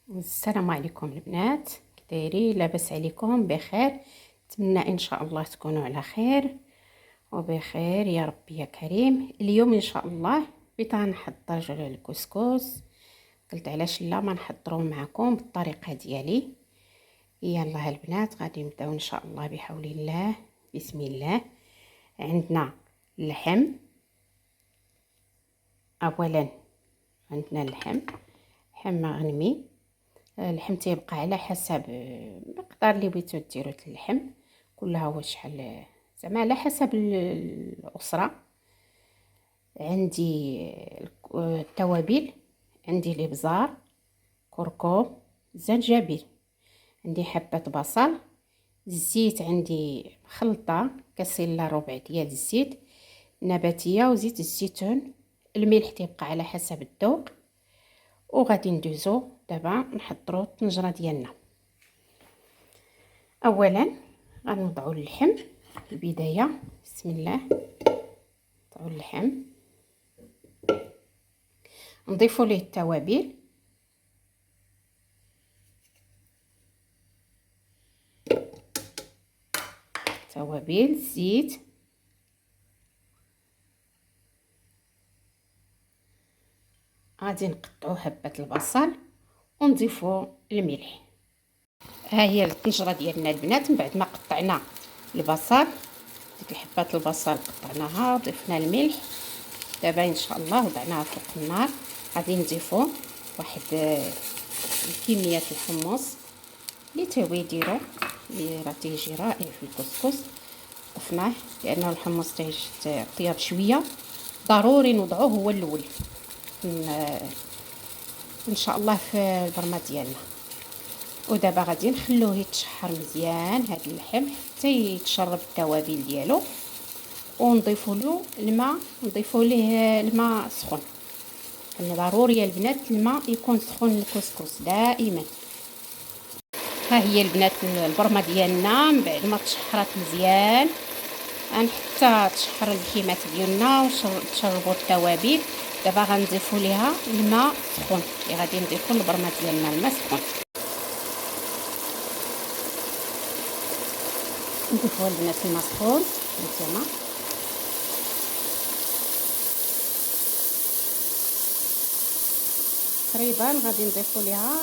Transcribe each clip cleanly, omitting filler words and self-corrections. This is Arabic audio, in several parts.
السلام عليكم البنات، كدايرين؟ لاباس عليكم؟ بخير؟ نتمنى ان شاء الله تكونوا على خير وبخير يا رب يا كريم. اليوم ان شاء الله بغيت نحضر الكسكس. قلت علاش لا ما نحضروه معكم بالطريقه ديالي. يلا البنات غادي نبداو ان شاء الله بحول الله. بسم الله. عندنا اللحم. اولا عندنا لحم مغنمي. اللحم تيبقى على حسب المقدار اللي بغيتو ديروا اللحم. كلها هو شحال زعما على حسب الاسره. عندي التوابل. عندي الابزار، كركم، زنجبيل. عندي حبه بصل. الزيت عندي خلطه كاس الا ربع ديال الزيت نباتيه وزيت الزيتون. الملح تيبقى على حسب الذوق. وغادي ندوزو دابا نحضروا الطنجره ديالنا. اولا غنوضعوا اللحم في البدايه. بسم الله. نوضعوا اللحم، نضيفوا ليه التوابل. الزيت، غادي نقطعوا حبه البصل ونضيفوا الملح. ها هي الطنجره ديالنا البنات. من بعد ما قطعنا البصل، ديك حبات البصل قطعناها وضفنا الملح. دابا ان شاء الله وضعناها فوق النار. غادي نضيفوا واحد كميه الحمص اللي تاوي يديروا اللي راه تيجي رائع في الكسكس. ضفناه لانه الحمص طياب شويه، ضروري نوضعوه هو الاول ان شاء الله في البرمه ديالنا. ودابا غادي نخلوه يتشحر مزيان هذا اللحم حتى يتشرب التوابل ديالو. ونضيفوا له الماء، نضيفوا ليه الماء سخون. يعني ضروري البنات الماء يكون سخون للكسكس دائما. ها هي البنات البرمه ديالنا من بعد ما تشحرات مزيان حتى تشحر الكيمات ديالنا وتشربوا التوابل. دابا غنضيفوا ليها الماء سخون اللي غادي نضيفوا للبرمه ديالنا الماء سخون. نضيفوا البنات الماء سخون هانتوما. تقريبا غادي نضيفوا ليها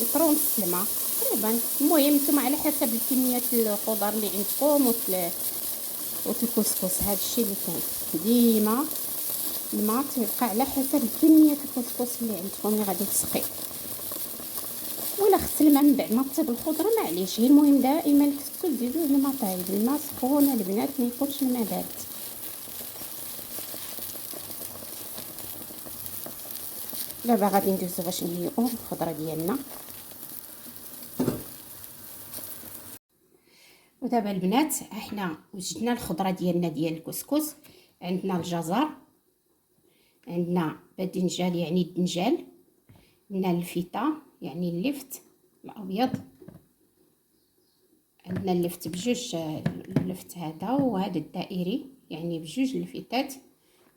لتر ونص الماء تقريبا. المهم نتوما على حسب الكميه الخضر اللي عندكم الكسكس. هذا الشيء اللي كاين ديما الماء تيبقى على حسب كميه الكسكس اللي عندكم اللي غادي تسقي. ولا خص الماء من بعد ما طيب الخضره معليش. هي المهم دائما الكسكس ديروا الماء طايب، الماء سخون البنات، ما يكونش الماء بارد. دابا غادي ندوزو باش نهيئو الخضره ديالنا. ودابا البنات احنا وجدنا الخضره ديالنا ديال الكسكس. عندنا الجزر، عندنا باذنجان يعني الدنجال، عندنا الفيتا يعني اللفت الابيض. عندنا اللفت بجوج، اللفت هذا وهذا الدائري يعني بجوج الفتات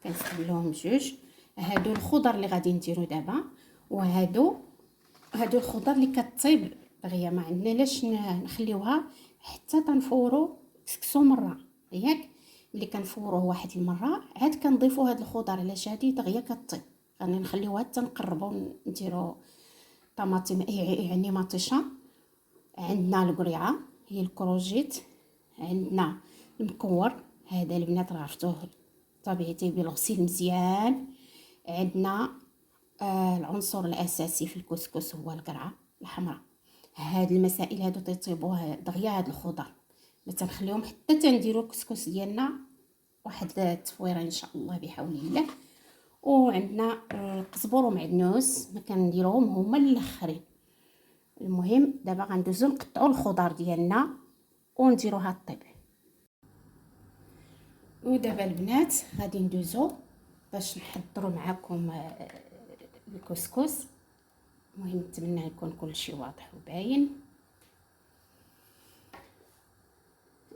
كنستعملوهم بجوج. هادو الخضر اللي غادي نديرو دابا. وهادو الخضر اللي كطيب دغيا، ما عندنا لاش نخليوها حتى تنفورو كسكسو مره ياك. ملي كنفوروه واحد المره عاد كنضيفوا هاد الخضر علاش هادي دغيا كطيب. غادي نخليوها حتى نقربوا نديرو طماطم يعني مطيشه. عندنا القريعه هي الكروجيت. عندنا المكور هذا البنات راه عرفتوه طبيعتي بالغسيل مزيان. عندنا العنصر الاساسي في الكسكس هو القرعه الحمراء. هاد المسائل هادو تيطيبوها دغيا. هاد الخضر ما تنخليهم حتى تنديروا الكسكس ديالنا واحد التفويره ان شاء الله بحول الله. وعندنا القزبر ومعدنوس ما كنديروهم هما الاخرين. المهم دابا غندوزو نقطعوا الخضر ديالنا ونديروها طيب. ودابا البنات غادي ندوزو باش نحضروا معكم الكسكس. المهم نتمنى يكون كل شيء واضح وباين.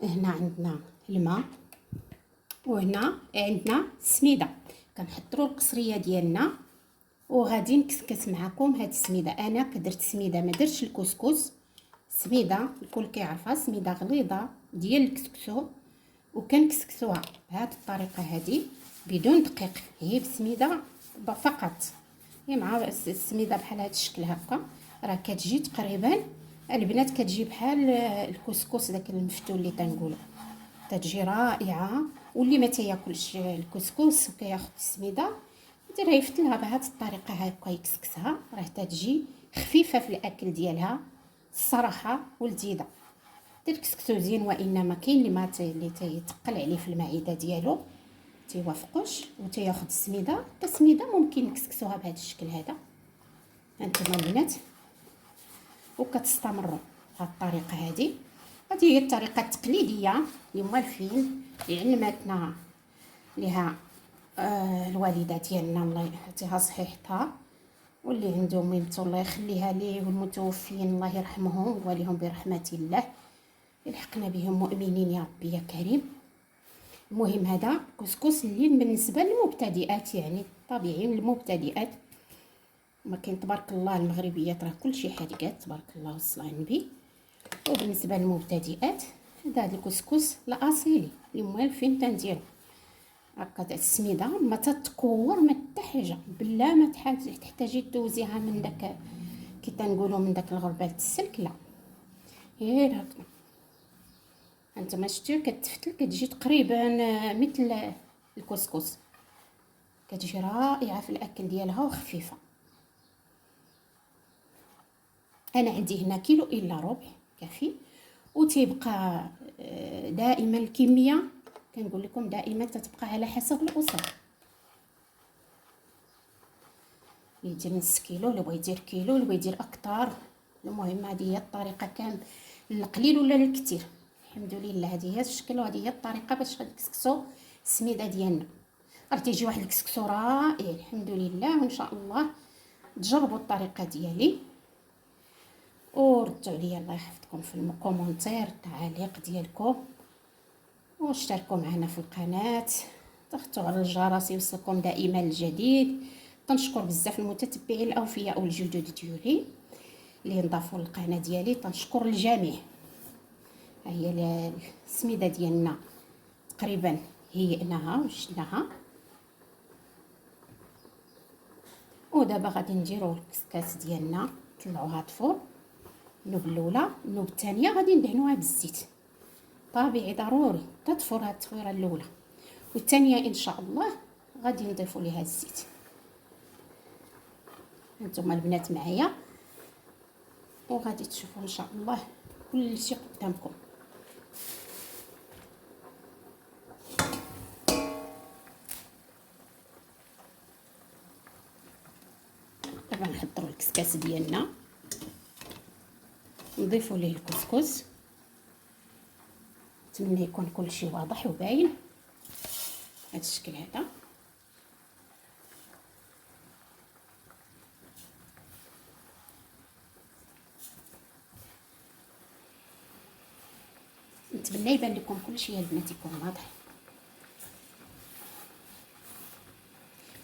هنا عندنا الماء وهنا عندنا السميده. كنحضروا القصريه ديالنا وغادي نكسكس معكم هاد السميده. انا درت سميده، ما درتش الكسكس، سميده الكل كيعرفها، سميده غليظه ديال الكسكسو، وكنكسكسوها بهذه الطريقه هذه بدون دقيق، هي بسميده فقط، هي مع السميده بحال هذا الشكل هكا. راه كتجي تقريبا البنات كتجي بحال الكسكس داك المفتول اللي تنقولوا، تتجي رائعه. واللي ما تياكلش الكسكس وكياخذ السميده ديرها يفتلها بهذه الطريقه هكا يكسكسها، راه تتجي خفيفه في الاكل ديالها الصراحه ولذيذه. تكسكسو زين، وانما كاين اللي تيتقل عليه في المعده ديالو تيوافقوش وتياخذ السميده. السميده ممكن نكسكسوها بهذا الشكل هذا هانتوما البنات، وكتستمروا بهذه الطريقه هذه. هذه هي الطريقه التقليديه اللي موالفين اللي علمتنا لها الوالده ديالنا الله يعطيها صحيحتها، واللي عندهم ميمتو الله يخليها ليه، والمتوفين الله يرحمهم ويواليهم برحمه الله، يلحقنا بهم مؤمنين يا ربي يا كريم. المهم هذا كسكس اللي بالنسبه للمبتدئات، يعني طبيعي للمبتدئات، ما كاين تبارك الله المغربيات راه كلشي حرقات تبارك الله والصلاه على النبي. وبالنسبه للمبتدئات هذا الكسكس الاصيلي اللي موالفين تنديرو هكا. السميده ما تتكور ما حتى حاجه، بلا ما تحتاجي دوزيها من داك كي تنقولوا من داك الغربال السلك، لا غير هكا هانتوما شتيو كتفتل كتجي تقريبا مثل الكسكس، كتجي رائعه في الاكل ديالها وخفيفه. انا عندي هنا كيلو الا ربع كافي، وتيبقى دائما الكميه كنقول لكم دائما تتبقى على حسب الاسره، اللي يدير نص كيلو، اللي بغى يدير كيلو، اللي بغى يدير اكثر. المهم هذه هي الطريقه، كان القليل ولا الكثير الحمد لله هذه هي الشكل، وهذه هي الطريقه باش غنكسكسو السميده ديالنا. راه تيجي واحد الكسكسو رائع الحمد لله، وان شاء الله تجربوا الطريقه ديالي وردوا عليا الله يحفظكم في الكومونتير التعاليق ديالكم، واشتركوا معنا في القناه، ضغطوا على الجرس يوصلكم دائما الجديد. تنشكر بزاف المتتبعين الاوفياء والجدد ديالي اللي انضافوا للقناه ديالي، تنشكر الجميع. ها هي السميده ديالنا تقريبا هيئناها وشناها، ودابا غادي نديرو الكسكاس ديالنا نطلعوها الفور. النوب الاولى، النوب الثانيه غادي ندهنوها بالزيت طبيعي ضروري تطفر هاد التطويره الاولى، والثانيه ان شاء الله غادي نضيفوا ليها الزيت. هانتوما البنات معايا وغادي تشوفوا ان شاء الله كل شيء قدامكم. دابا نحضروا الكسكاس ديالنا، نضيفوا ليه الكسكس، نتمنى يكون كل شيء واضح وباين هذا الشكل هذا. نتمنى يبان لكم كل شيء البنات يكون واضح.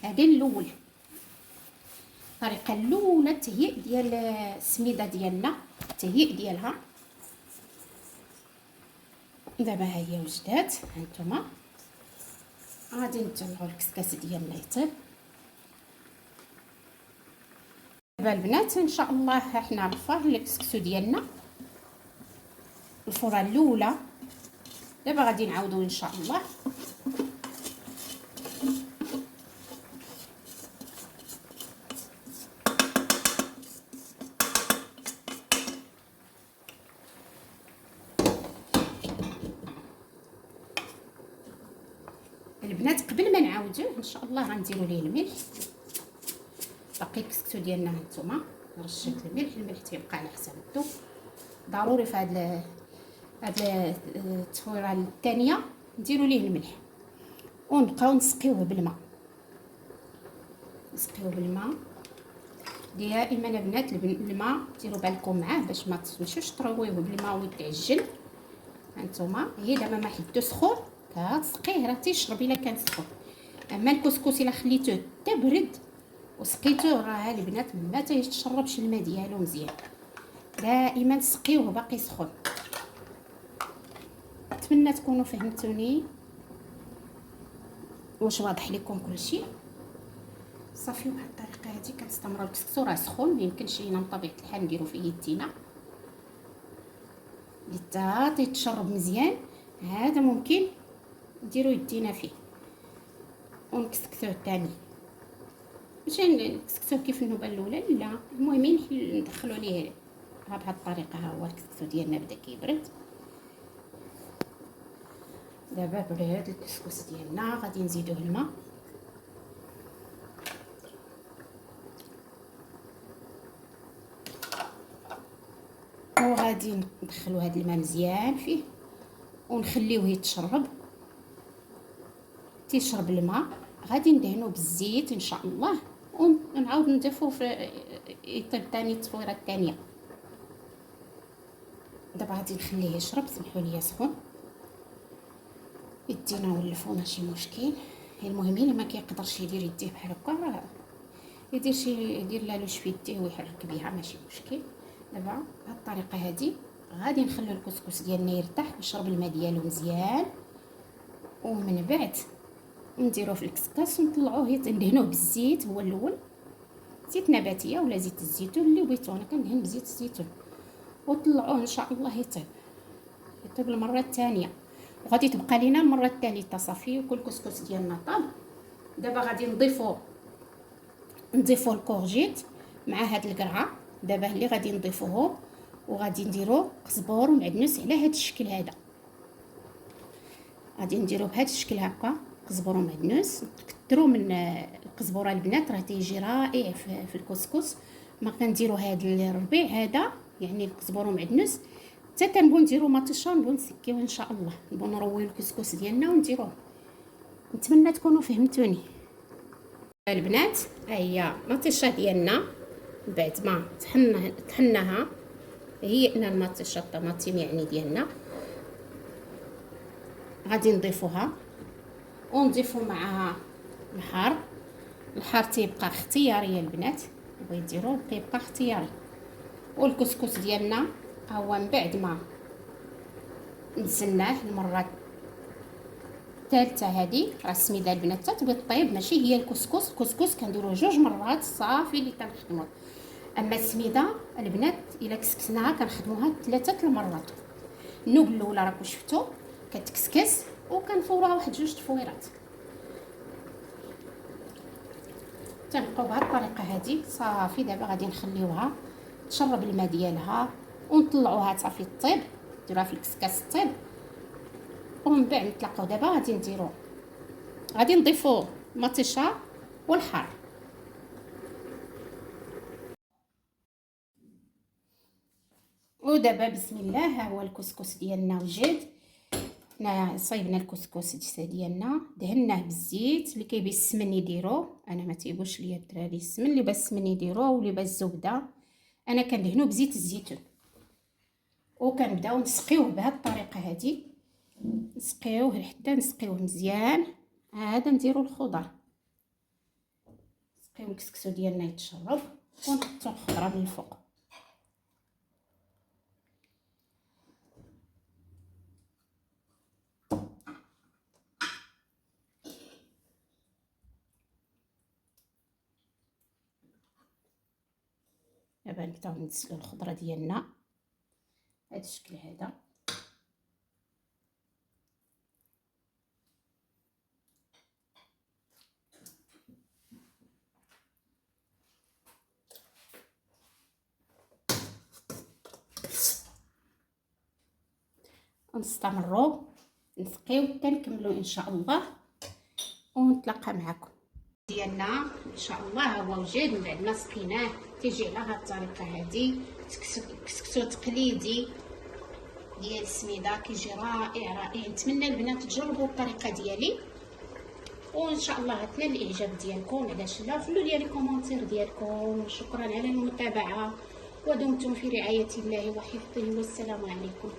هذه الاول، الطريقه الاولى التهيئ ديال السميده ديالنا، التهيئ ديالها. دابا ها هي وجدات، هانتوما غادي نطلعوا الكسكاس ديالنا يطيب. دابا البنات ان شاء الله حنا الفار الكسكسو ديالنا الفوره الاولى، دابا غادي نعاودوا ان شاء الله. البنات قبل ما نعاودوه ان شاء الله غنديروا ليه الملح. باقي الكسكسو ديالنا هانتوما رشيت الملح تيبقى على حسب الذوق ضروري في هاد التفويره الثانيه نديروا ليه الملح، ونبقاو نسقيوه بالماء. نسقيوه بالماء دائما البنات، الماء ديروا بالكم معاه باش ما تمشوش ترويوه بالماء ويتعجن. هانتوما هي دابا ما حدو سخون كتسقيه راه تيشرب الا كان سخون، اما الكسكس الا خليتوه تبرد وسقيتوه. راه البنات ما تيتشربش الماء ديالو مزيان، دائما سقيوه باقي سخون. نتمنى تكونوا فهمتوني واش واضح لكم كلشي. صافي بهذه الطريقه هذه كنستمروا. الكسكسو راه سخون، ما يمكنش لينا بطبيعه الحال نديرو فيه يدينا حتى تيتشرب مزيان. هذا ممكن نديرو يدينا فيه ونكسكسوه الثاني، ماشي نكسكسوه كيف النوبه الاولى، لا المهم ندخلو عليه بهذه الطريقه. ها هو الكسكسو ديالنا بدا كيبرد. دابا برد الكسكس ديالنا، غادي نزيدوه الماء. وغادي ندخلو هذا الماء مزيان فيه ونخليوه يتشرب. تيشرب الماء غادي ندهنو بالزيت ان شاء الله، ونعاود نضيفو في يطيب ثاني التصويره الثانيه. دابا غادي نخليه يشرب. سمحوا لي سخون، يدينا ولفو ماشي مشكل. المهم الا ما كيقدرش يدير يديه بحال هكا، راه يدير لالوش في يديه ويحرك بها ماشي مشكل. دابا بهذه الطريقه هذه غادي نخلو الكسكس ديالنا يرتاح ويشرب الماء ديالو مزيان، ومن بعد نديروه في الكسكاس ونطلعوه. ندهنوه بالزيت هو الاول، زيت نباتيه ولا زيت الزيتون اللي بغيتو. انا كندهن بزيت الزيتون. وطلعوه ان شاء الله يطيب المره الثانيه، وغادي تبقى لينا المره الثالثه. صافي كل كسكس ديالنا طاب. دابا غادي نضيفو الكورجيت مع هاد القرعه. دابا اللي غادي نضيفوه، وغادي نديرو قزبور ومعدنوس على هاد الشكل هذا. غادي نديرو بهذا الشكل هكا، قزبور ومعدنوس. كثروا من القزبوره البنات، راه تيجي رائع في الكسكس. ما كنديرو هاد الربيع هذا، يعني القزبور ومعدنوس. حتى كنبغيو نديرو مطيشه، نبغيو نسكيوه ان شاء الله، نبغيو نرويو الكسكس ديالنا ونديروه. نتمنى تكونوا فهمتوني البنات. ها هي مطيشه ديالنا بعد ما طحناها. هيئنا المطيشه الطماطم يعني ديالنا. غادي نضيفوها ونضيفو معها الحار تيبقى اختياري البنات، بغيتو ديروه كيبقى اختياري. والكسكس ديالنا هو من بعد ما نزلناه المره الثالثه هذه، راه سميتها البنات تبغي طيب، ماشي هي الكسكس كنديروه 2 مرات صافي اللي كنخدموه. اما السميده البنات الا كسكسناها كنخدموها 3 المرات. النوب الاولى راكم شفتوا كتكسكس وكنفوروها واحد 2 تفويرات. تنبقاو بهذه الطريقه هذه صافي. دابا غادي نخليوها تشرب الماء ديالها ونطلعوها صافي طيب، نديروها في الكسكاس طيب. ومن بعد نتلاقاو. دابا غادي نضيفو مطيشه والحار. ودابا بسم الله، ها هو الكسكس ديالنا وجد. حنا صايبنا الكسكس ديالنا، دهناه بالزيت. اللي كيبي السمن يديروه، انا ما تيبوش ليا الدراري السمن. اللي بغى السمن يديروه واللي بغى الزبده. انا كندهنو بزيت الزيتون. وكنبداو نسقيوه بهذه الطريقه هذه، نسقيوه حتى نسقيوه مزيان. هذا نديرو الخضر، نسقيو الكسكسو ديالنا يتشرب ونحطو الخضره من الفوق. دابا نبداو ننزلو الخضره ديالنا بهذا الشكل هذا. ونستمروا نسقيو حتى نكملوا ان شاء الله، ونتلاقى معكم ديالنا ان شاء الله. هو وجد من بعد ما سقيناه تيجي على هذه الطريقه هذه. كسكسو تقليدي ديال السميده كيجي رائع. نتمنى البنات تجربوا الطريقه ديالي، وان شاء الله غتنال الاعجاب ديالكم. علاش لا؟ خلوا لي الكومونتير ديالكم. شكرا على المتابعه، ودمتم في رعايه الله وحفظه، والسلام عليكم.